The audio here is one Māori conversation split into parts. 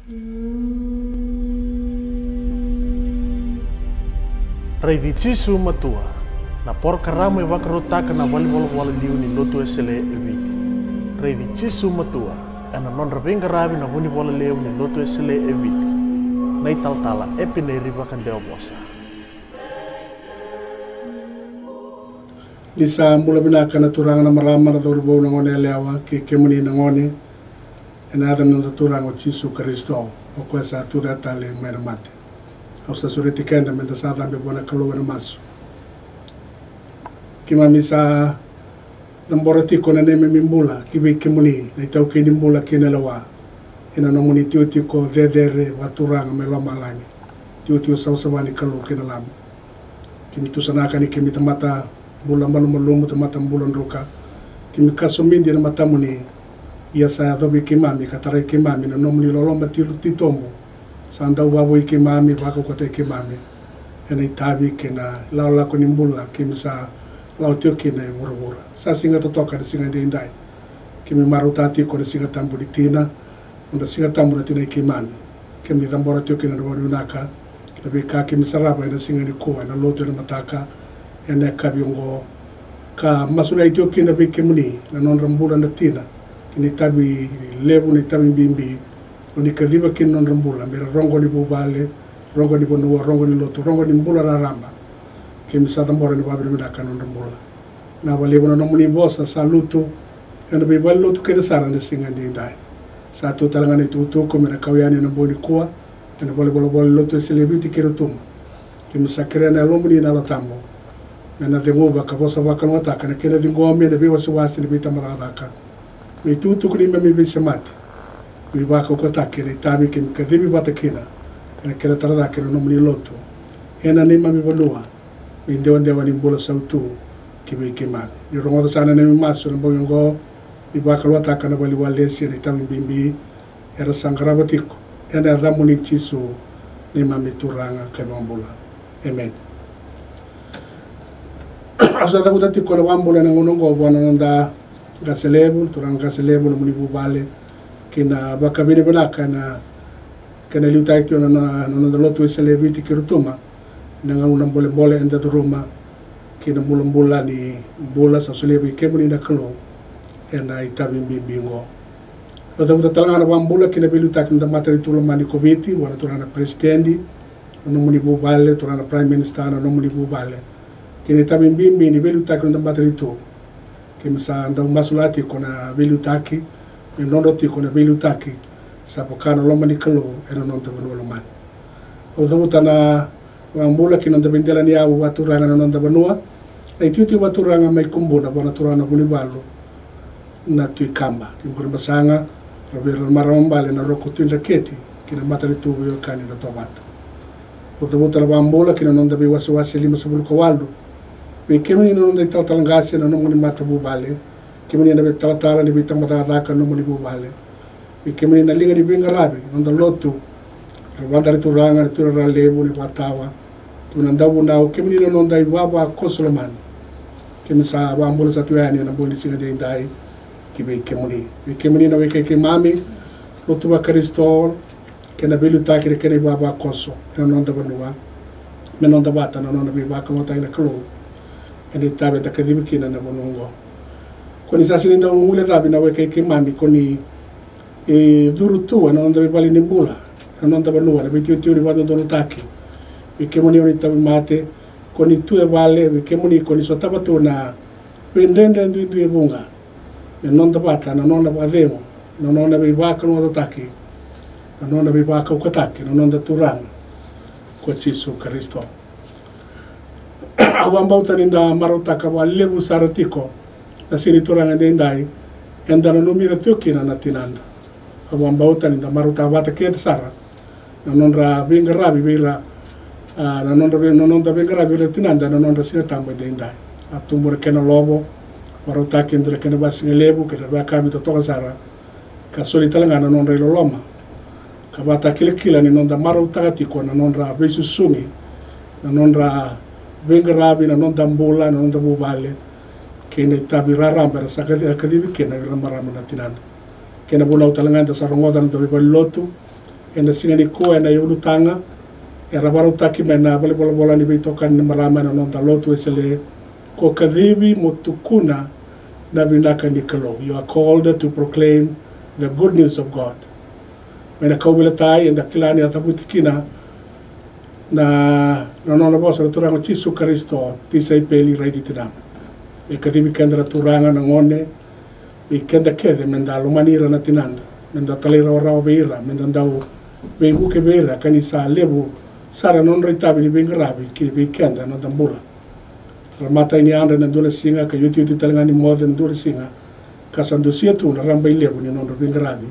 Rei Jisu matua, na porca ramo e vakarotaka na wali liu ni lotu esele eviti. Rei Jisu matua, e na non ravenga ravi na wuni wala leu ni lotu esele eviti. Nei taltala epine riva kandeo bosa. Lisa mula binaka na turanga na marama na dorbo na ngone lewa ke muni na ngone e na ada na turanga o Jisu Kristo o kwa sa tura tale mera mate. Au sa sureti kenda menta sa dambe bona kaluwa na masu. Kima misa namborati ko na neme mimbula kiwi ke muni na itau ke nimbula ke na lewa. Ina no muni tiu ko dedere waturanga me lama langi. Tiu sausawani kalu ke na lami. Kimi tusanaka ni kimi tamata bula malu tamata bula nruka. Kimi kaso mindi na mata muni ia sa adobe ke mami katarai ke mami na no muni loloma tilu titombo. Sa andau wawo i ke mami wako kote ke mami. Ena itabi ke na lau lako nimbula kimi sa lau tio ke na wura. Sa singa totoka na singa indai. Kimi marutati ko na singa tambu di tina. Onda singa tambu na tina i ke mami. Kimi tambora tio ke na wari unaka. Labi ka kimi saraba ina singa ni kua ina loto na mataka. Ena kabiongo ka masura itio ke na ke muni na non rambula na tina. Kini tabi lebu ni tabi bimbi. Oni kaliva ke non rambula. Mera rongo ni bubale. Rongo ni bonua, rongo ni loto, rongo ni mbula raramba. Kimi sa tambora ni babiri minaka non rambula. Na walebu na nomuni bosa sa luto. Ena bibali luto ke sara na singa ni indai. Sa tu talanga ni tutu ko mera kawiani na boni kua. Ena bole luto eselebiti ke rutuma. Kimi sa kere na lomuni na latambo. Na dengoba ka bosa waka no ataka na kena dingome na biwa suwasi ni bita maradaka. Mi tutu kuni mi bisamati. Mi waka ko atake ni tabi kimi kadibi batakina. Ena kena taradaka na nomuni loto. Ena ni mami banua. Mi ndewa ni mbula sautu kibe kimani. Ni rongoda sana na mi maso na bongo. Mi waka lo ataka na wali walesi ni tabi bimbi. Era sangaraba tiko. Ena ramuni Jisu ni mami turanga kabambula. Amen. Asa takuta tiko na wambula na ngonongo bwana nanda gaselebu turanga gaselebu na muni bubale kina bakabiri banaka na kana liutaitio na lotu eselebiti kirutuma na nguna mbole enda turuma kina mbula ni mbula sa solebi kemuni na kalo ena itabi bimbingo takuta talanga na wambula kina bilutak na materi tulumani komiti wana turana presidenti no muni bubale turana prime minister no muni bubale kini tabi bimbi ni bilutak na materi tu kimsa anda masulati kona bilutaki ni nondoti kona bilutaki sapokana loma ni kalo era non tabano lomani o dabuta na wambula kina ndabendela ni awu waturanga na nonda banua ai tuti waturanga mai kumbuna bona turana buni balu na tuikamba kimburi masanga robero marambale na roko tindaketi kina matari tu yo kani na tobata o dabuta na wambula kina nonda bi wasi lima sabul ko waldo we kemini no ndai talangasi na nomuni mata bubale kemini na betaltala ni bitamata daka nomuni bubale we kemini na linga di bengarabi nonda lotu rwanda turanga turara lebu ni patawa kunanda buna kemini no ndai baba kosolomani kemisa bambula satuani na boni singa de ndai kibe kemuni we kemini na we ke mami lotu ba kristo kena belu takire kena baba koso na nonda banua na nonda bata na nonda be baka mota ina klo ene tabe takadibi kina na bonongo koni sasa ninda ngule rabi na weke ke mami koni durutu na onda bali nimbula na onda banua na bitio tio ribando dono taki weke moni oni tabe mate koni tu e vale weke moni koni sotaba tu na pendende ndu e bunga na nonda bata na nonda bademo na nonda be baka no taki na nonda be baka ukataki na nonda turanga kwa Jisu Kristo awambauta ninda marotaka wa lebu saratiko na sini turanga ndai enda no mira tiokina na tinanda awambauta ninda marota bata ke sara na nonra vinga rabi vira na nonda vinga rabi vira tinanda na nonra sina tamba ndai atumura kena lobo marota kendra kena basinga lebu ke ba kami to toka sara ka soli talanga na nonra loloma ka bata kila ni nonda marota tiko na nonra besu sungi na nonra venga rabi na nonda mbula na nonda bubale kena tabi raramba sa kadibi kena ramarama na tinanda kena bula utalanga sa rongoda na tabi lotu e na singa ni kua e na iulutanga e rawaru taki me na bale bola ni beitoka ni marama na nonda lotu e sele ko kadhivi mo tukuna na vinaka ni kalo. You are called to proclaim the good news of God. Mena kaubila tai enda kilani atabutikina na nona bosa turanga Jesu Kristo tisa ipeli ready tinam. E kadhivi kendra turanga na ngone e kenda kede menda lumanira na tinanda menda talira warao beira menda ndau beibuke beira kanisa lebu sara non ritabi ni bengarabi ki be kenda na dambula ramata ini anda na dole singa ka yuti talangani modern na dole singa kasandu sia tu na ramba lebu ni non bengarabi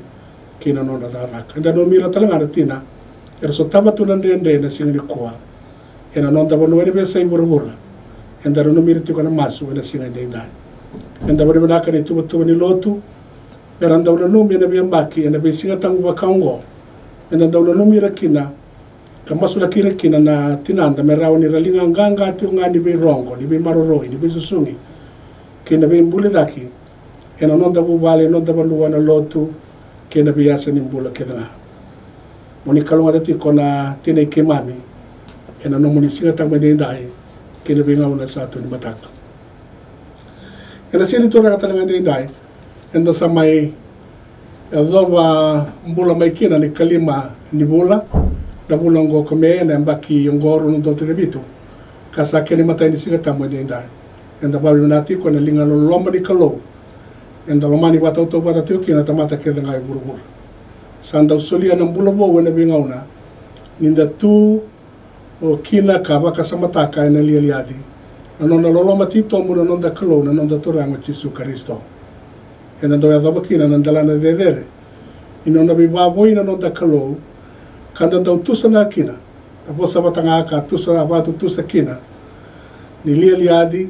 ki na non da raka nda no mira talangana tina era so tabatu na ndende na singa ni kwa ena non da bono be sai burubura enda no mira tu kana masu na singa ndai enda bono na kana tu ni lotu era nda no numi na biambaki ena be singa tangu bakaungo enda nda no mira kina kamasula kira kina na tinanda merao ni ralinga nganga ati ngani be rongo ni be maroroi ni be susungi kina be mbule daki ena nonda bubale nonda bandu wana lotu kina be yasa ni mbula kina moni kalunga dati kona tina ikemami ena no moni singa tangma ndai kina be ngauna satu ni mataka ena sini tora katalanga ndai enda samai edoba mbula mai kina ni kalima ni bula na bulongo kome na mbaki ngoro no dotre bitu kasa kene mata ni siga tamo de ndai enda balu nati ko na linga lo lomba ni kalo enda lomani wata to bata tio kina tamata ke ngai burbur sanda usolia na mbulo bo wena bingauna ninda tu o kina ka baka samata ka na lialiadi na nona lo lomba ti to mu no nda kalo na nda toranga Jesu Kristo enda do ya kina na ndalana de dere inona bi babo ina nda kalo kanda tau tusa na kina na posa batanga ka tusa abatu tusa kina ni lialiadi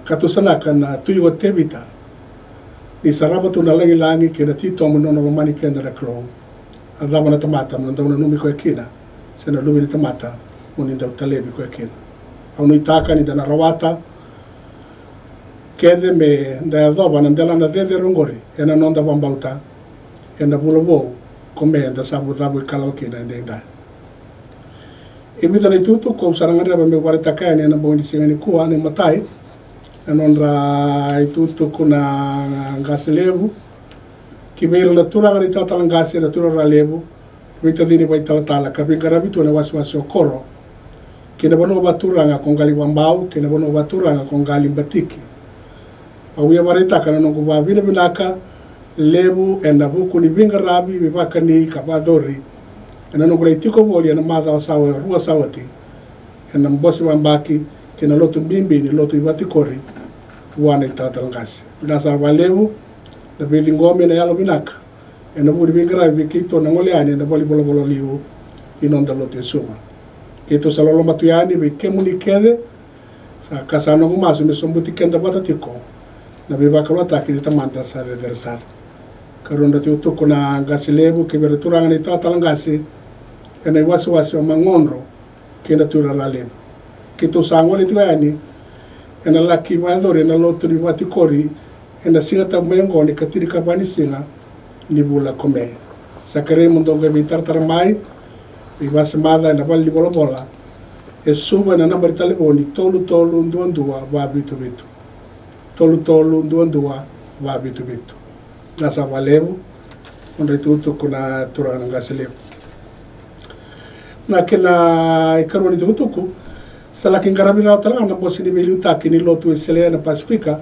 katusa na kana tuyo tebita ni saraba tu na langi kina tito mo no mani kenda na klo adama na tamata mo ndona numi ko kina sena lumi ni tamata mo ni ndau talebi ko kina au ni taka ni dana rawata kede me nda adaba na ndela na dede rongori ena nonda bambauta ena bulobo kome da sabu rabu kalau kina ndenda ibita ni tutu ko sarangara ba me wareta ka ni na boni singani kuwa ni matai anondra itutu kuna gaselebu kibeira na turanga ni tata ngasi na turara lebu bita dini ba tala ka bingara bitu na waswasi okoro kina bono baturanga kongali wambau kina bono baturanga kongali batiki au ya wareta kana no ba bina binaka lebu ena buku ni vinga rabi bibaka ni kabadori ena no greitiko boli ena mada sawa rua sawati ena mbosi wambaki kena lotu bimbi ni lotu ibati kori wana tatalangasi binasa lebu na bidi ngome na yalo binaka ena budi vinga rabi kito na ngoleani ena boli bolo liu inonda lotu suma kito salolo matuyani be kemuni kede sa kasano ngumasu mesombuti kenda batatiko na bibaka lota kini tamanta sa reversar karunda ti utuku na gasilebu ke bereturanga ni tatalangasi ena wasi o mangonro kenda turara lebu kito sangole tuani ena laki vandore ena lotu ni watikori ena singata mengo ni katiri kabani singa ni bula kome sakare mundonga bitar taramai ibas mada ena bali bola e suba na namba talebo ni tolu ndua ba bitu tolu ndua ba bitu nasa valeu onde tutu kuna turana gaselebu na kena ikaroni tutuku salakin garabira tala na bosini beluta kini lotu esele na Pasifika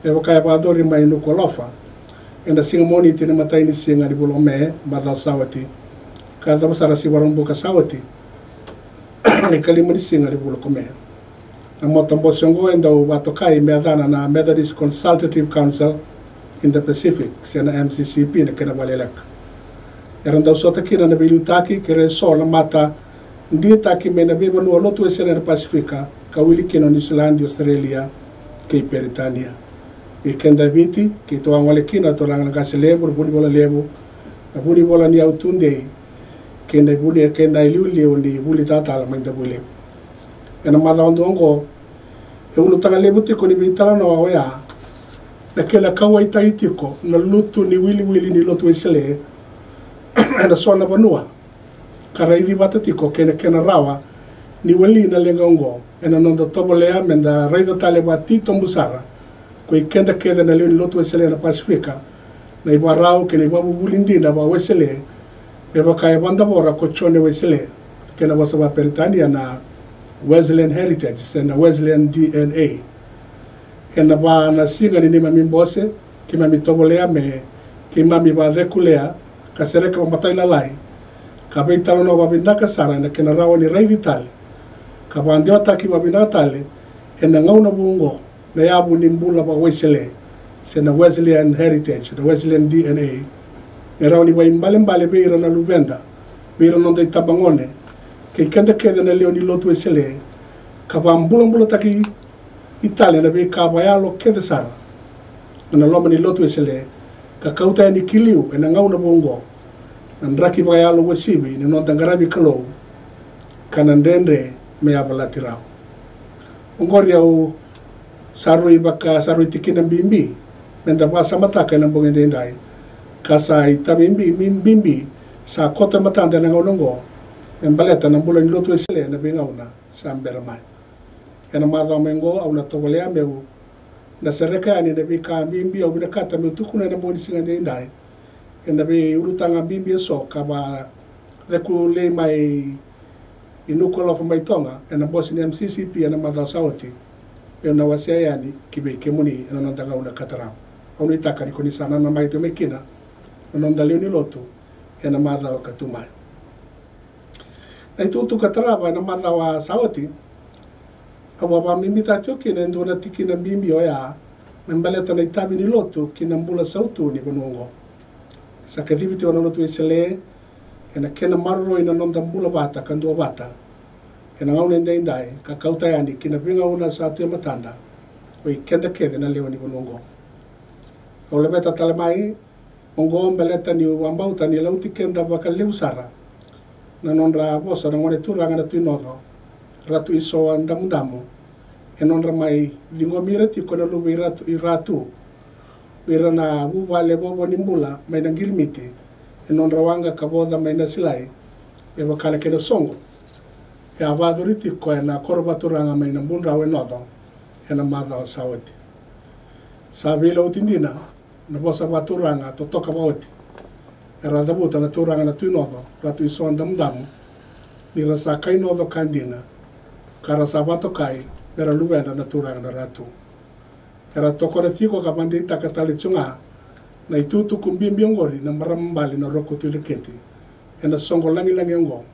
e wakaya badori mai no kolofa enda singamoni tini matai ni singa di bolome mada sawati kada basara si warumbo ka sawati ni kalima ni singa di bolome na motambo songo enda watokai medana na Methodist Consultative Council in the Pacific, sena MCCP na kena walelak. Eran daw sota kina na bilutaki kere so la mata ndi taki me na beba no lotu esena na Pasifika ka wili kina New Zealand, Australia, ke Britania. E kenda biti ke to angole kina to ranga gaselebu buni bola lebu na buni bola ni autunde kenda buni kenda iliuli ni buli tata la menda buli. Ena mada ondongo e ulu tanga lebu tiko ni bitala no awea na kela kawa itaitiko na lutu ni wili ni lotu esele na sona vanua karaivi watatiko kena rawa ni wali na lenga ongo ena nonda tobolea menda raida tale wati tombusara koi kenda keda na leo ni lotu wesele na Pasifika na ibarau kena ibabu bulindina ba wesele beba kaya banda bora kochone wesele kena wasaba Peritania na Wesleyan Heritage na Wesleyan DNA ena ba na singa ni mami mbose kima mitobolea me kima mi ba rekulea kasereka matai lalai kabe talo no babinda kasara na kena rawa ni raidi tale kabandi wataki babinda tale ena ngauna bungo na yabu ni mbula ba wesele sena Wesleyan Heritage the Wesleyan DNA era ni ba imbale beira na lubenda beira no dei tabangone ke kenda keda na leo ni lotu wesele kabambula taki Italia na be kabayalo keda sara na loma ni lotu wesele ka kauta ni kiliu ena ngauna bungo Nandraki bayalo wesibi ni non tangarabi kalo kanandende me abalatirao ongori au sarui baka sarui tikina bimbi nenda basa mataka na bongende ndai kasa itabimbi bimbi sa kota matanda na ngongo embaleta na bulan lotu esele na bengauna sambera mai ena madha mengo au na tobolea meu na sereka ani na bika bimbi au binakata me tukuna na boni singande ndai ena be urutanga bimbi so kaba leku le mai inukola fa mai tonga ena bosi ni MCCP ena madha sauti ena wasia yani kibe kemuni ena nondanga una katara au ni takari koni sana na mai to mekina nonda leo ni lotu ena madha katumai na itu katara ba ena madha wa sauti awa ba mimbi tatio kina ndona tikina bimbi oya membaleta na itabi ni lotu kina mbula sautu ni bonongo sa kadibiti wana lotu esele ena kena marro ina nonda mbula bata kandua bata ena ngaune ndai ka kauta yani kina pinga una satu ya matanda oi kenda kede na lewa ni bonongo au lebeta talemai ongo mbeleta ni wambauta ni lauti kenda baka leusara na nonra bosa na ngone turanga na tuinodo ratu iso andamundamu enonra mai dingo mirati kona lubi ratu ira na wale bobo nimbula mai na girmiti enonra wanga kaboda mai na silai eba kala kena songo ya vaduriti ko na korbaturanga mai na bunra we nodo ena madha sawati sabila utindina na bosa baturanga to toka bawati era dabuta na turanga na tuinodo ratu iso andamundamu ni rasa kai nodo kandina kara sabato kai era luenda na turanga na ratu era tokore tiko kapandi takatali chunga na itutu kumbimbi ngori na marambali na roko tuleketi ena songo langi ngo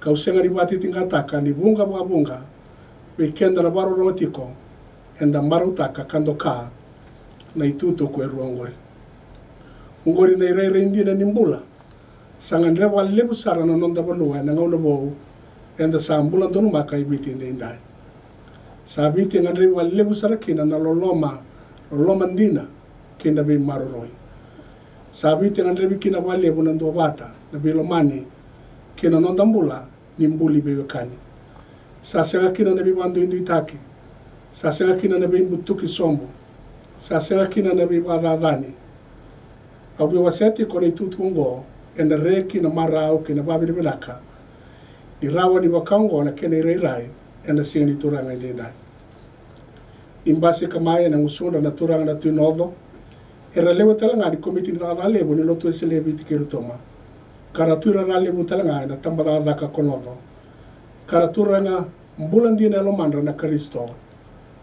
kausenga ribati tingataka ni bunga weekend na baro rotiko enda marutaka kandoka na itutu kweru ngori na ire indina nimbula sangandre wale busara na nonda bonua na ngona bo enda sambula ndonu makai biti ndai sabiti ngandre wale busara kina na loloma ndina kina be maroroi sabiti ngandre bikina wale bunando bata na bilomani kina nonda mbula nimbuli bewekani sasenga kina na bibando inditaki sasenga kina na bimbutuki sombo sasenga kina na bibadadani au biwaseti kona itutu ngo ena reki na marao kina babiri bilaka ni rawa ni wakango na kena irai ena singa ni turanga ndai imbase kamaya na usunda na turanga na tuinodo era lewe talanga ni komiti ni rada lebo ni lotu esele biti kirutoma karatura ra lebo talanga na tambada daka konodo karaturanga mbulandi na lomandra na Kristo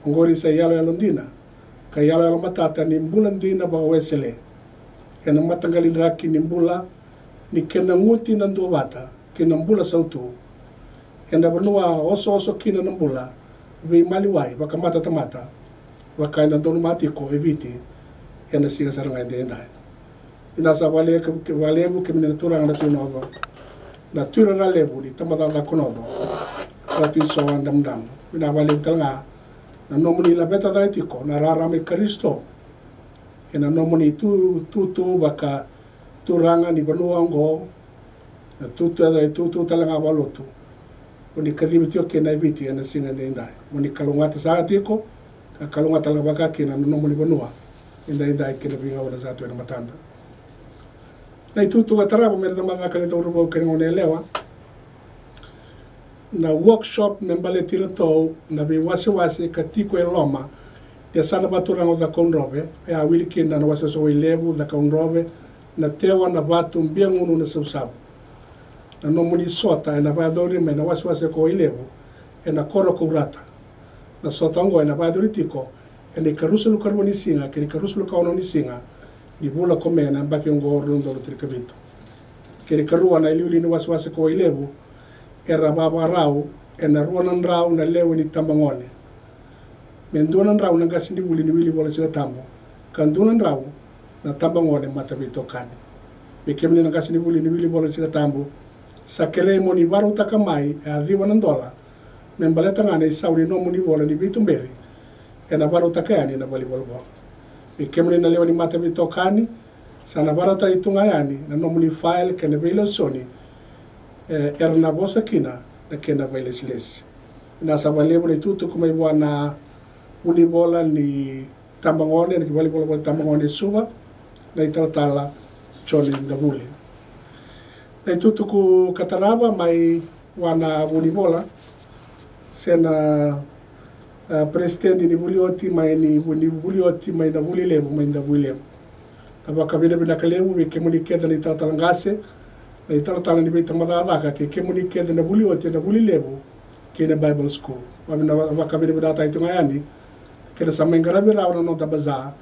ngori sa yalo yalondina ka yalo matata ni mbulandi na ba wesele ena matangalin raki ni mbula ni kena nguti na ndobata kena mbula sautu ena banua oso kina na mbula be maliwai baka mata tamata baka enda tonu matiko eviti ena siga saranga ndai ina sa wale bu kemina turanga na tunodo na turanga lebu ni tamata da konodo ratu so andam ina wale talanga na nomuni la beta da etiko na rara me Kristo ena nomuni tu baka turanga ni banua ngo na tutu talanga walotu oni kadibitio kena eviti ena singa ndai moni kalungata saatiko kalungata la baka kena nomuni banua indai kena binga wana zatu ena matanda na itutu katarabo me tamaga kale to rubo kene ngone lewa na workshop membale tira to na be wase katiko e loma ya sana batura ngo da konrobe ya wiliki na wase so lebu da konrobe na tewa na batu mbia ngunu na sabu na no muni sota na badori me na wase ko lebu e na koro kurata na sota ngo na badori tiko e ne karusulu karboni singa ke karusulu kaono ni singa ni bula komena mbaki ngo rundo lo trikavito ke karua na iliuli ni wase ko lebu era baba rau ena ruanan rau na lewe ni tambangone menduanan rau na gasindi buli ni wili bola sila tambo kandunan rau na tambangone matabito kane bekemni na gasindi buli ni wili bola sila tambo sakele moni baru takamai a diwanan dola membaleta ngane sauni no moni bola ni bitumberi ena baru takayani na bali bola bola bekemni na lewe ni matabito kane sana barata itungayani na no moni file kene belo soni era na bosa kina na kena bailesilesi na sabalebo na tutu kuma iwa na unibola ni tambangone na kibali bola tambangone suba na italatala choli ndabule na tutu ku kataraba mai wana unibola sena presidenti ni bulioti mai ni bulioti mai na bulilebo mai na bulilebo na bakabile bina kalebu bekemuni keda na italatala ngase na italatala ni beita madadaka ke kemuni keda na buli ote na buli lebu ke na Bible school wabina wakabiri bidata itu ngayani ke na samengarabi rauna no tabaza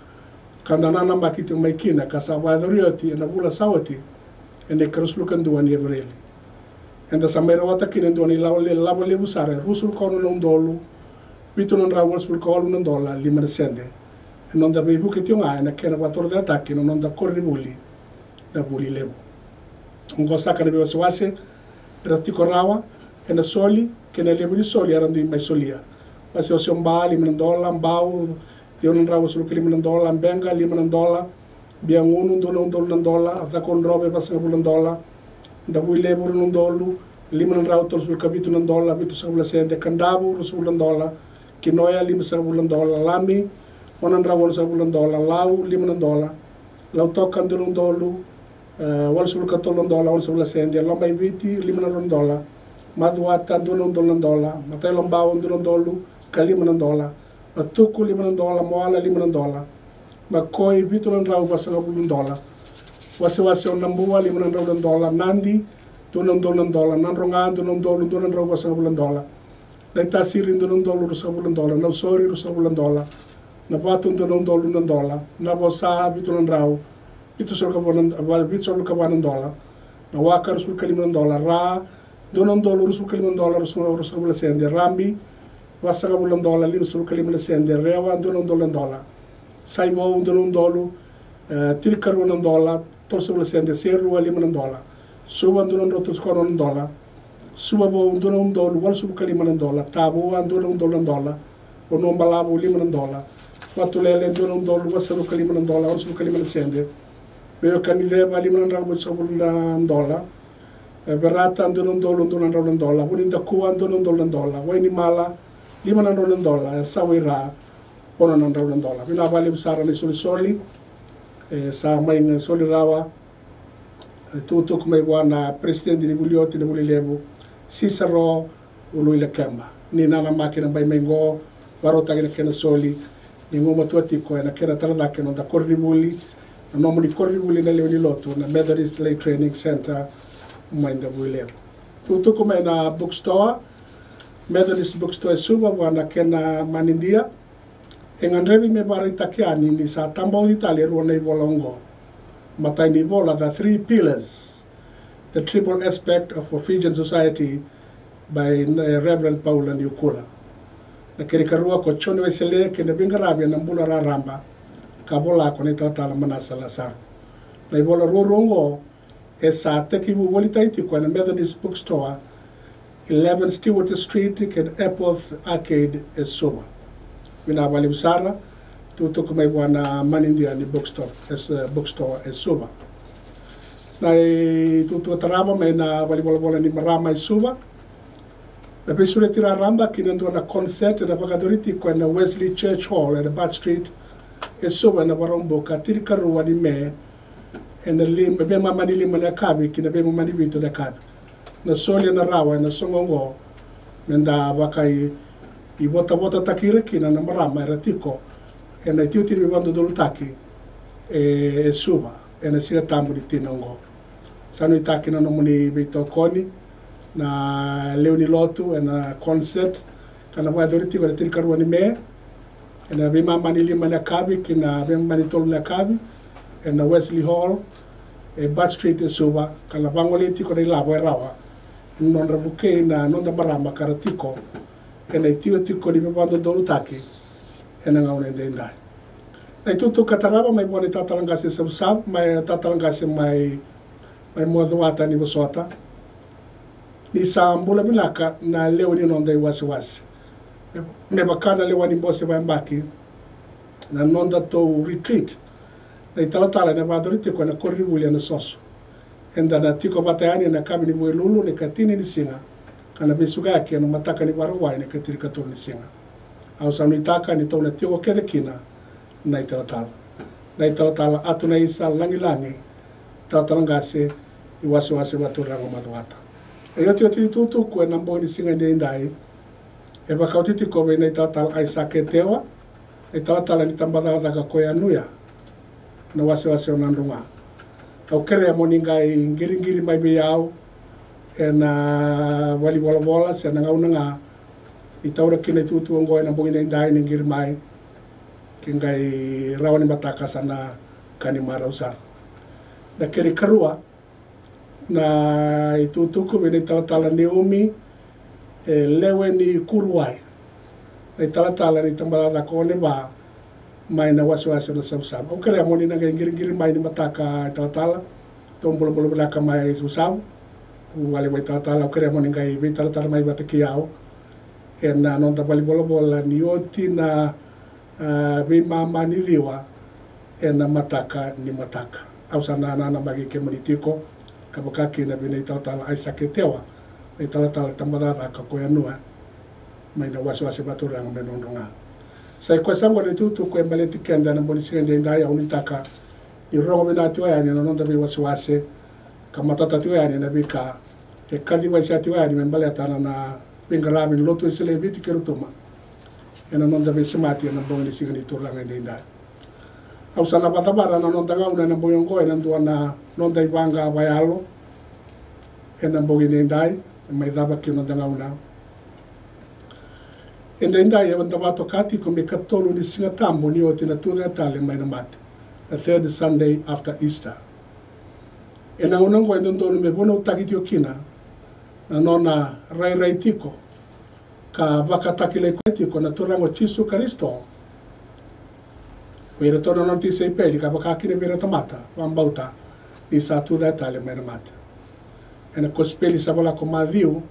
kanda nana makiti maikina kasa wadorioti na bula sawati ene karuslukan duani evreli enda samera watakina duani labo lebu sare rusul kono nondolu bitunon rawol sul kono nondola limana sende non da bebu ke tionga na ke na wator de ataki non da korri buli na buli lebu ngo saka na wase ratiko rawa ena soli kena lebuni soli arandi mai solia wase o sombali $1 mbau de un rawa sul $1 benga $1 biangunu $1 ata kon robe basa $1 da bui lebur $1 $1 tol sul kabitu $1 bitu sabula sente kandabu sul $1 kinoya $1 lami onan rawa sul $1 lau $1 lau tokan $1 wala sul $1 wala sul sende lomba viti $1 madwata $1 matai lomba $1 $1 matuku $1 moala $1 makoi vitu rau basa $1 wase onambua $1 nandi $1 nanronga $1 rau basa $1 na tasiri $1 rusa $1 na sori rusa $1 na patu $1 na bosa vitu rau itu sul kabanan $1 na wakar sul $1 ra $1 sul $1 rusul sende rambi wasa $1 lim sul sende rewa $1 saibo $1 tilkar $1 tol sul sende seru $1 suba $1 suba bo $1 wal sul $1 tabu $1 ono balabu $1 watulele $1 wasa sul $1 wal sul sende Veo kanileva $1 $1 berata $1 buninda kuwa $1 waini mala $1 sawira $1 bina bali besar ni soli sa main soli rawa tutu kumai wana presidenti ni bulioti ni bulilebu Cicero uluile kemba ni nana makina bai mengo barota kena soli ni ngoma tuati ko na kena tarada kena da kordi buli no muli kordi buli na leoni lotu na Methodist Lay Training Center mainda buile tutu kuma na bookstore Methodist bookstore suba wana kena manindia engandrevi me bara itakiani ni sa tamba Italia ruana i bolongo matai ni bola the 3 pillars the triple aspect of Fijian society by Reverend Paula Niukula na kerikarua ko chone wesele kene bingarabia na mbula raramba kabola ko ne tratala manasa Lazaro na ibola rorongo esa tekibu bolitaiti ko na Methodist bookstore 11 Stewart Street ken Airport Arcade esoba mina bali busara tutu kumai bwana manindia ni bookstore esoba na tutu taraba mena bali bola ni marama esoba na pesure tira ramba kinendo na concert na bagadoriti ko na Wesley Church Hall at Bat Street esoba na barombo katiri karuwa ni me na lima be mamani lima na kabi kina be mamani vito na kabi na soli na rawa na songongo nenda wakai I bota takira kina na marama era tiko na tiuti mi bando dolu taki e suba na sira tambu di tinongo sanu itaki na nomuni vito koni na leoni lotu na concert kana wa doriti wa tiri karuani me na be mamani lima na kabi kina be mamani tolu na kabi na Wesley Hall Bat Street e suba kana bangole tiko na ilabo rawa non rabuke na non da marama karatiko na tio tiko ni bando dolu taki na ngaune dendai na tutu kataraba mai bone tatalangase sab mai tatalangase mai moduata ni bosota ni sambula binaka na leo ni non dai wasi ne bakana leo ni bose ba mbaki na non da to retreat na talatala na badorite ko na korri bulia na soso enda na tiko batayani na kabini lulu ne katini ni singa kana besuga yake no mataka ni warawai ne katiri katoni singa au sanitaka ni tona tiko kede kina na italatala atu na isa langi tatalangase I wasi waturango maduata e tio tutu ko na mboni singa ndai e bakautiti ko na italatala ai saketewa italatala ni tambada daga ko ya nuya na wasi onandunga au kere moninga ngiri mai be yao na wali bola se na ngaunanga itaura kina tutu ngo na mboni ndai ngiri mai kingai rawani mataka sana kani mara usar na kere karua na itutuku bene talatala Naomi lewe ni kuruai na talatala ni tambada kone ba mai na wasi na sabsab o kere amoni na ngiri mai ni mataka talatala tombolo blaka mai susab wale mai talatala o kere amoni ngai be talatala mai batakiao na non da bali bola ni oti na be mama ni liwa na mataka ni mataka au sana na bagi ke manitiko kabakaki na bine talatala ai saketewa na talatala tambada ka ko yanua mai na wasi baturang menonronga sai ko sango le tutu ko embaleti kenda na boni singa ndai au nitaka I rongo bina tiwa yani no nda be wasi kamatata tiwa yani na bika e kadi wasi tiwa yani membaleta na bingarabi lotu sele biti kerutuma ena nonda be semati na boni singa ni turanga ndai au sana batabara na nonda ngauna na boyongo ena nduana nonda ibanga bayalo ena bogi ndai mai daba ki nonda ngauna enda ndai enda bato kati ko me katolo ni singa tambo ni oti na tura tale mai na mate the third Sunday after Easter ena unango enda ndolo me bona utakiti okina na nona rai tiko ka bakatakile kwetiko na turango Chisu Kristo Wera tono non ti sei peli ka bakakine bera tamata wambauta ni sa tu da tale mai mata ena kospeli sabola ko madiu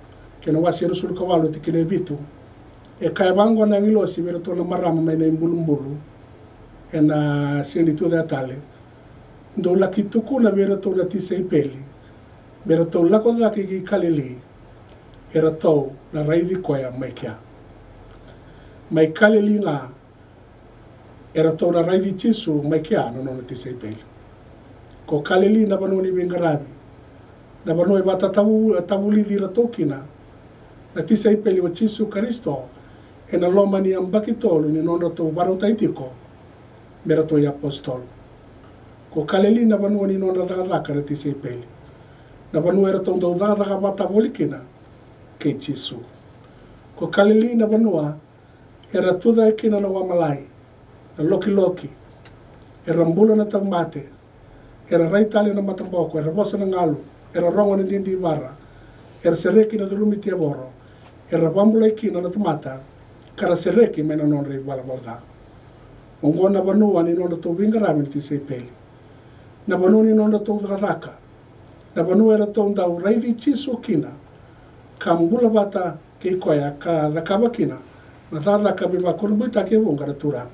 ke no wasi rusul ko walu ti kile bitu e kai bango na ngilo si bera tono marama mai na mbulumbulu ena sini tu da tale ndo la kituku na bera tono ti sei peli bera to la ko da ki kalili era to na raivi ko ya mai kalili na era tona raivi Chisu mai kia no ti sei peli ko kaleli na banoni bingarabi na banoi bata tabuli dira tokina na ti sei peli o Chisu Kristo e na lomani ambakitolo ni non to barota itiko mera to apostol ko kaleli na banoni non daga na ti sei peli na banu era ton daga bata bolikina ke Chisu ko kaleli na banua era tuda kina no wamalai na loki era mbula na tamate era raitale na matamboko era bosa na ngalu era rongo na dindi bara era sereki na durumiti aboro era bambula ikina na tamata kara sereki mena non rei wala balda ongona banu ani non to bingara mi ti sei peli na banu ni non to daka na banu era to ndau raivi Chisu kina kambula bata ke koya ka dakabakina na dada kabiba kurbuita ke bongara turang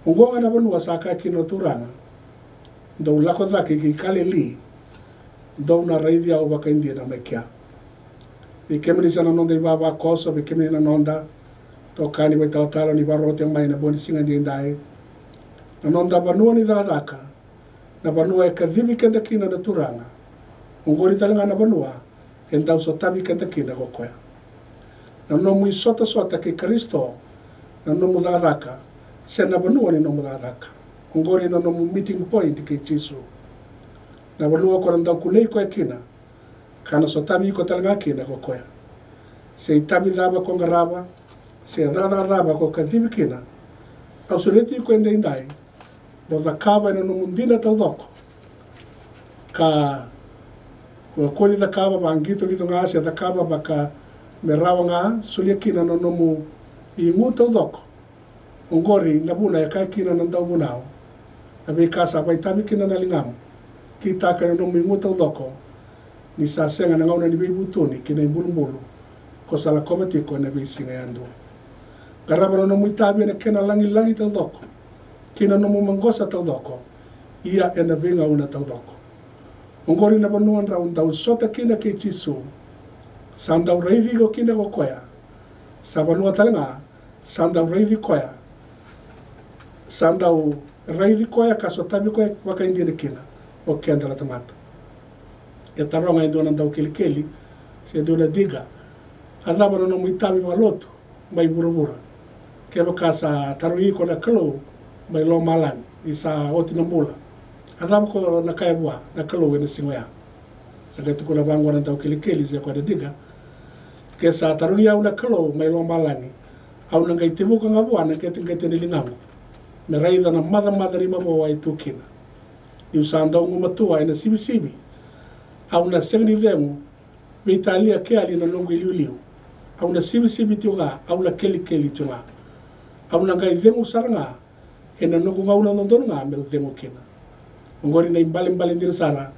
Ungonga na banu wasaka kino turanga do lako dake ki kaleli do na raidia o baka india na mekia e kemri sana nonda ibaba koso be kemri na nonda to kani be talatala ni barote mai na boni singa ndai na nonda banu ni daka na vanua e kadhivi kenda kina na turanga. Ongori talanga na vanua e ndau so tavi kenda kina kokoea. Na nomu I sota ke Kristo na nomu dharaka se na vanua ni nomu dharaka. Ongori na nomu meeting point ke Jesu. Na vanua ko ndau kulei ko kina kana so tavi ko talanga kina kokoea. Se tavi dava ko ngarava se dava ko kadhivi kina. Au sureti ko ende indai. Bo dhakava ina numundina tau dhoko. Ka kua da dhakava ba angito kito ngā se dhakava ba ka me rawa ngā sulia kina no nomu I ngu tau dhoko. Ongori na buna e kai kina na ndau bunao. Na bei kasa pai tabi kina na lingamu. Ki taka na nomu I ngu tau dhoko. Ni sa senga na ngauna ni bei butuni kina I mbulu. Ko sala kometiko na bei singa yandu. Garaba no nomu itabi na kena langi tau dhoko. Kina nomu mangosa tau dhoko, ia e na venga una tau dhoko. Ongori na vanuan raun tau sota kina ke Jesu, sandau reithi ko kina ko koea, sa vanua talanga, sandau reithi koea, sandau reithi koea ka sotabi koea waka indine kina, o kiandala tamata. E taronga indona tau kelikeli, se indona diga, haraba no nomu itabi maloto, mai burabura, keba kasa tarui ko na kalau, mai lo malan I sa oti na mbula. Arama ko na kaya bua, na kalau na singoya. Sa kaya tuko na bango na tau kilikili siya kwa diga. Kaya sa taruni au na kalau mai lo malani. Au na ngai tibu ka nga bua na kaya tingai tinilingamu. Na raida na mada rima mo wa itu kina. Iu sa andau ngumatua ina sibi. Au na segni demu, Italia kea li na nongu iliu. Au na sibi tiunga, au na keli tiunga. Au na ngai demu saranga, e na nuku ngauna nondonu ngā me utengo kina. Ongori na imbale ndira sara,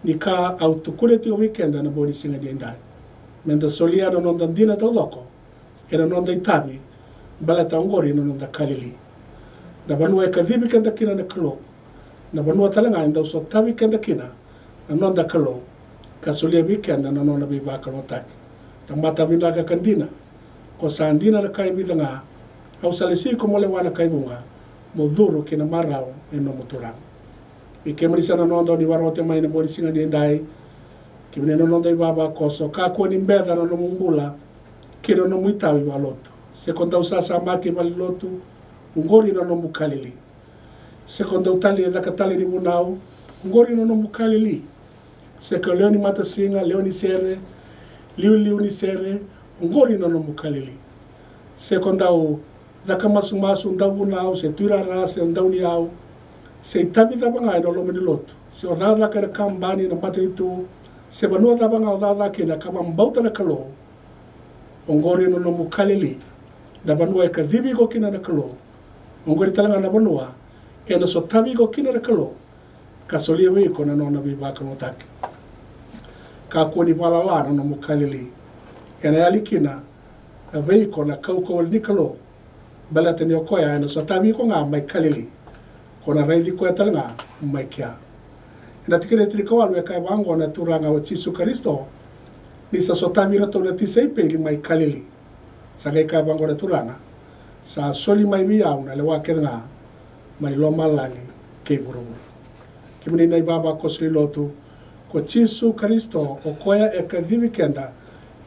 ni ka au tukule tio weekenda na boni singa dia indai. Menda solia na nonda ndina tau dhoko, e na nonda itabi, bala ta ongori na nonda kalili. Na vanua e ka vibi kenda kina na kalo, na vanua talanga inda uso tabi kenda kina, na nonda kalo, ka solia weekenda na nonda bibaka notaki. Ta mata vindaga kandina, ko sa andina na kai bidanga, au salisi ko mole wana kai bunga, mo dhuru kina marau e no moturang. I kemarisa na nondo ni warote mai na bori singa di endai, kimine no nondo I baba koso, ka kua ni mbeda na no mumbula, kiro no muitau I walotu. Sekonda usasa amaki wali lotu, ungori no mukalili. Sekonda utali e dakatali ni bunau, ungori no mukalili. Seko leoni mata singa, leoni sere, liu ni sere, ungori no mukalili. Sekonda u daka masu ndau bunau, se tuira ra, se ndau ni au, se itabi tabanga ino lomeni lotu. Se o dada ka na kambani na matiritu, se banua tabanga o dada ki na kama mbauta na kalo, ongori no mukalili, na banua e ka vibi ko kina na kalo, ongori talanga na banua, e na so tabi ko kina na kalo, ka solia wiko na nona bibaka no taki. Ka kuani pala la no mukalili, e na yali kina, a veiko na kauko ni kalo, bala tani o koea ena so tabi ko ngā mai kalili, ko na reithi koe talanga mai kia. Ena tikere tirikawalu e kai wango na turanga o Jesu Kristo, ni sa so tabi rato na tisei peili mai kalili. Sa kai wango na turanga, sa soli mai miau na lewa kenga mai loma langi kei buruburu. Kimini nei baba kosli lotu, ko Jesu Kristo o koea e ka dhivi kenda,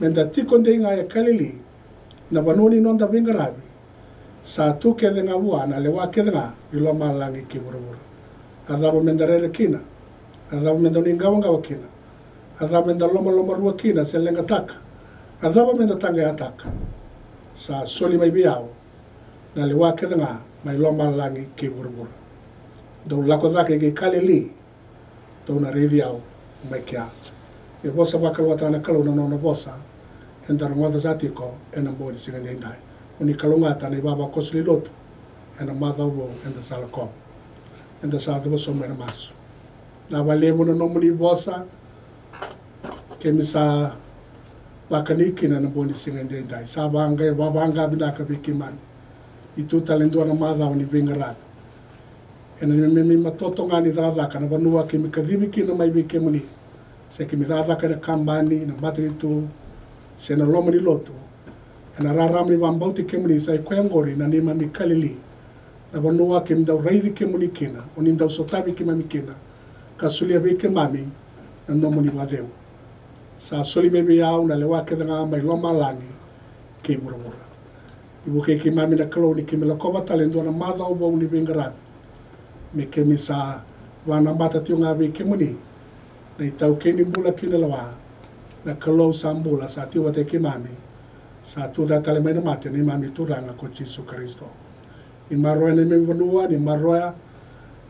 menda tikonde ngā e kalili, na vanuni nonda vingarabi, sa tu ke denga bua na lewa ke denga I loma langi ki buruburu. Adaba menda rere kina, adaba menda ningawa kina, adaba menda loma rua kina se lenga taka, adaba menda tanga ya taka. Sa soli mai biau, na lewa ke denga mai loma langi ki buruburu. Dau lako dhake ki kalili, dau na reithi au mai kia. E bosa waka watana kalau na nona bosa, enda rungwada zatiko ena mbori singa ndai. Uni kalungata na ibaba kosli lotu, ena madha ubo enda sala kom. Enda sala tuwa somo ena masu. Na walemu na nomuli bosa, kemisa wakaniki na mboni singa ndai. Sa wabanga binaka bikimani. Itu talendua na madha uni bingarabi. Ena mimi matoto ngani dhadhaka na wanua kimi kadhibiki na maibike muni. Se kimi dhadhaka na kambani na matritu, se na lomani lotu. Ena raramni wambauti kemuni sa ikwengori na nima mikalili. Na wanua kimi dau raivi kemuni kina, unin dau sotavi kima mikina. ka sulia be ke mami na no moni wadeu sa soli me be au na le wa ke nga mai lo malani ke burabura ibu ke mami na kalo ni ke me la ko talendo na mada o bo ni bengara me ke mi sa wana mata tiu nga be ke moni na tau ke ni bula ke la wa na kalo sambula sa tiu wate ke mami sa tu da tale mai na mate ni mami tu ranga ko Jesu Kristo i maroa ne me vanua ni maroa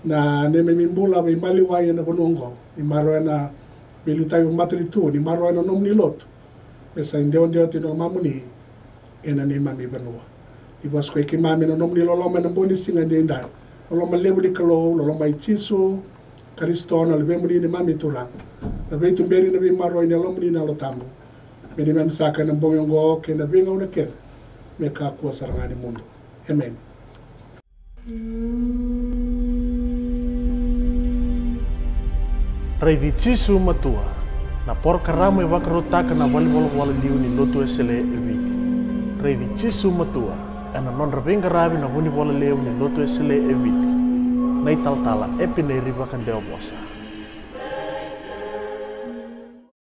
na ne me mimbula be maliwa na bonongo i maroa na be lutai matri tu ni maroa na nomni lot e sa indeo ndeo tino mamuni ena ni mami vanua i was ko ke mami na nomni lo na boni singa de ndai lo ma lebu di kalo lo ma Jesu Kristo na le bemuri ni mami tu ranga na be tu beri na be maroa ni lo muni na lo tambo me ni saka na bongo ke na benga una ke me ka ko saranga ni mundo amen. Rei Jesu matua na porka ramo e wakarotaka na walibolo wala liu ni lotu esele eviti. Rei Jesu matua ana non rabenga rabi na wuni wala leu ni lotu esele eviti. Nei tal tala epine riba kan deo bosa.